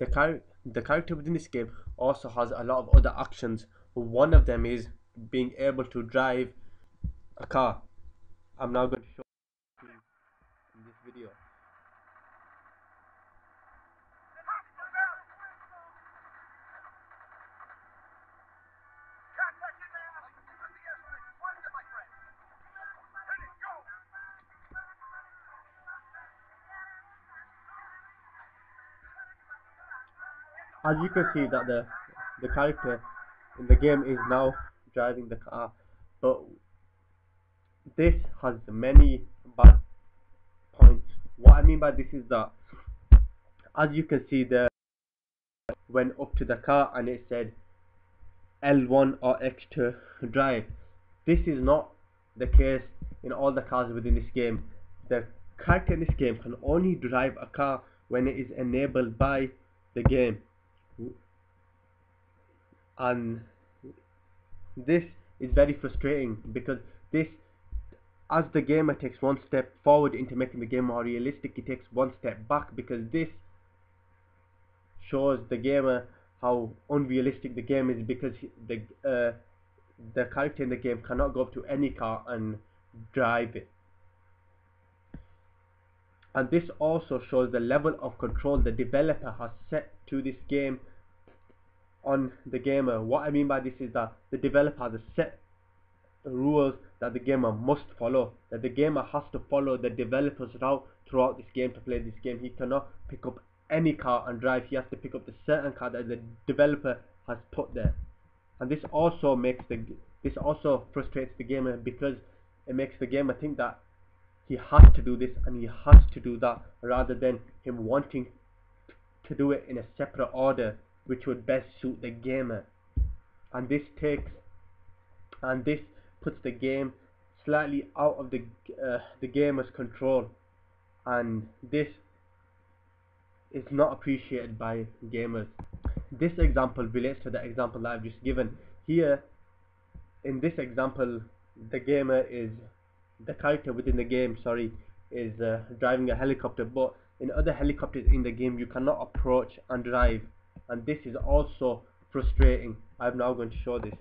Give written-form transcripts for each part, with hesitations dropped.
the character within this game also has a lot of other actions. One of them is being able to drive a car. I'm now going to show you in this video. As you can see that the character in the game is now driving the car, but this has many bad points. What I mean by this is that, as you can see, the went up to the car and it said L1 or X to drive. This is not the case in all the cars within this game. The character in this game can only drive a car when it is enabled by the game, and this is very frustrating because this, as the gamer takes one step forward into making the game more realistic, it takes one step back, because this shows the gamer how unrealistic the game is, because the character in the game cannot go up to any car and drive it. And this also shows the level of control the developer has set to this game on the gamer. What I mean by this is that the developer has set rules that the gamer must follow, that the gamer has to follow the developer's route throughout this game to play this game. He cannot pick up any car and drive. He has to pick up the certain car that the developer has put there. And this also frustrates the gamer, because it makes the gamer think that he has to do this and he has to do that, rather than him wanting to do it in a separate order which would best suit the gamer. And this puts the game slightly out of the gamer's control, and this is not appreciated by gamers. This example relates to the example that I've just given. Here, in this example, the character within the game, is driving a helicopter, but in other helicopters in the game you cannot approach and drive, and this is also frustrating. I'm now going to show this.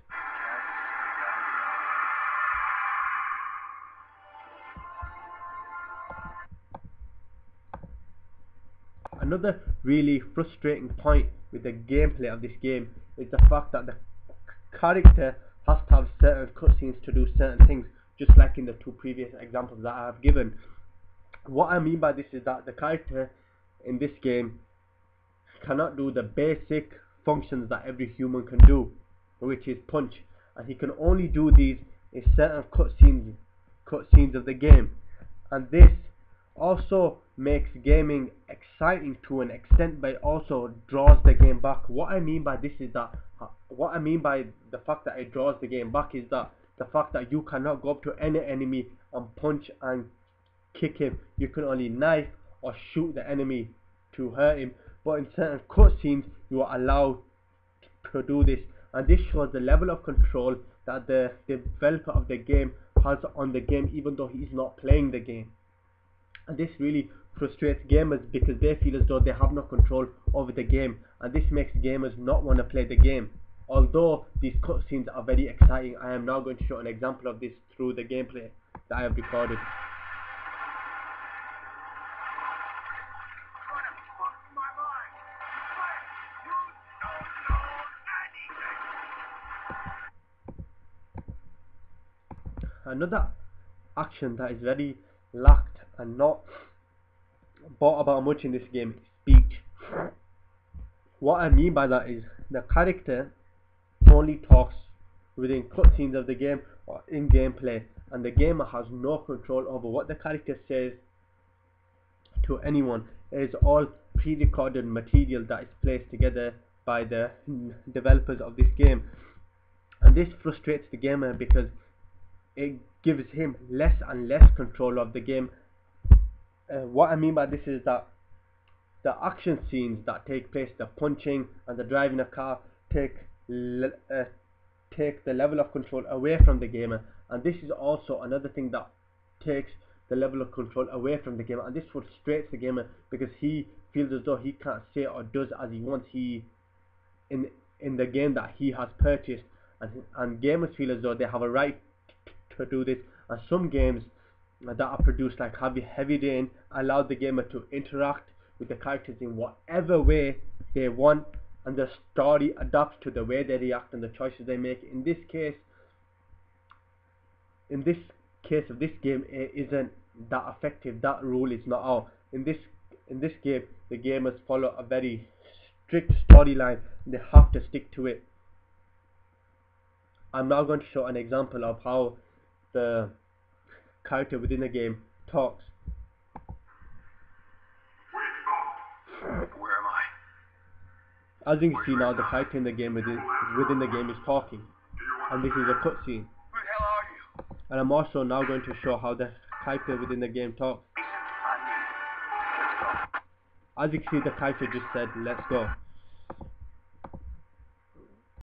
Another really frustrating point with the gameplay of this game is the fact that the character has to have certain cutscenes to do certain things, just like in the two previous examples that I have given. What I mean by this is that the character in this game cannot do the basic functions that every human can do, which is punch, and he can only do these in certain cutscenes of the game. And this also makes gaming exciting to an extent, but it also draws the game back. What I mean by the fact that it draws the game back is that the fact that you cannot go up to any enemy and punch and kick him. You can only knife or shoot the enemy to hurt him, but in certain cutscenes you are allowed to do this, and this shows the level of control that the developer of the game has on the game, even though he is not playing the game. And this really frustrates gamers, because they feel as though they have no control over the game, and this makes gamers not want to play the game. Although these cutscenes are very exciting, I am now going to show an example of this through the gameplay that I have recorded. Another action that is very lacked and not brought about much in this game is speech. What I mean by that is the character only talks within cutscenes of the game or in gameplay, and the gamer has no control over what the character says to anyone. It is all pre-recorded material that is placed together by the developers of this game, and this frustrates the gamer because it gives him less and less control of the game. What I mean by this is that the action scenes that take place, the punching and the driving a car, take the level of control away from the gamer, and this is also another thing that takes the level of control away from the gamer, and this frustrates the gamer because he feels as though he can't say or does as he wants. He in the game that he has purchased, and gamers feel as though they have a right to do this. And some games that are produced like Heavy Rain allow the gamer to interact with the characters in whatever way they want, and the story adapts to the way they react and the choices they make. In this case of this game, it isn't that effective. That rule is not out. In this game, the gamers follow a very strict storyline. They have to stick to it. I'm now going to show an example of how the character within the game talks. Where am I? As you can see now, the character in the game within the game is talking, and this is a cutscene. Who the hell are you? And I'm also now going to show how the character within the game talks. Jason, I need. Let's go. As you can see, the character just said, "Let's go."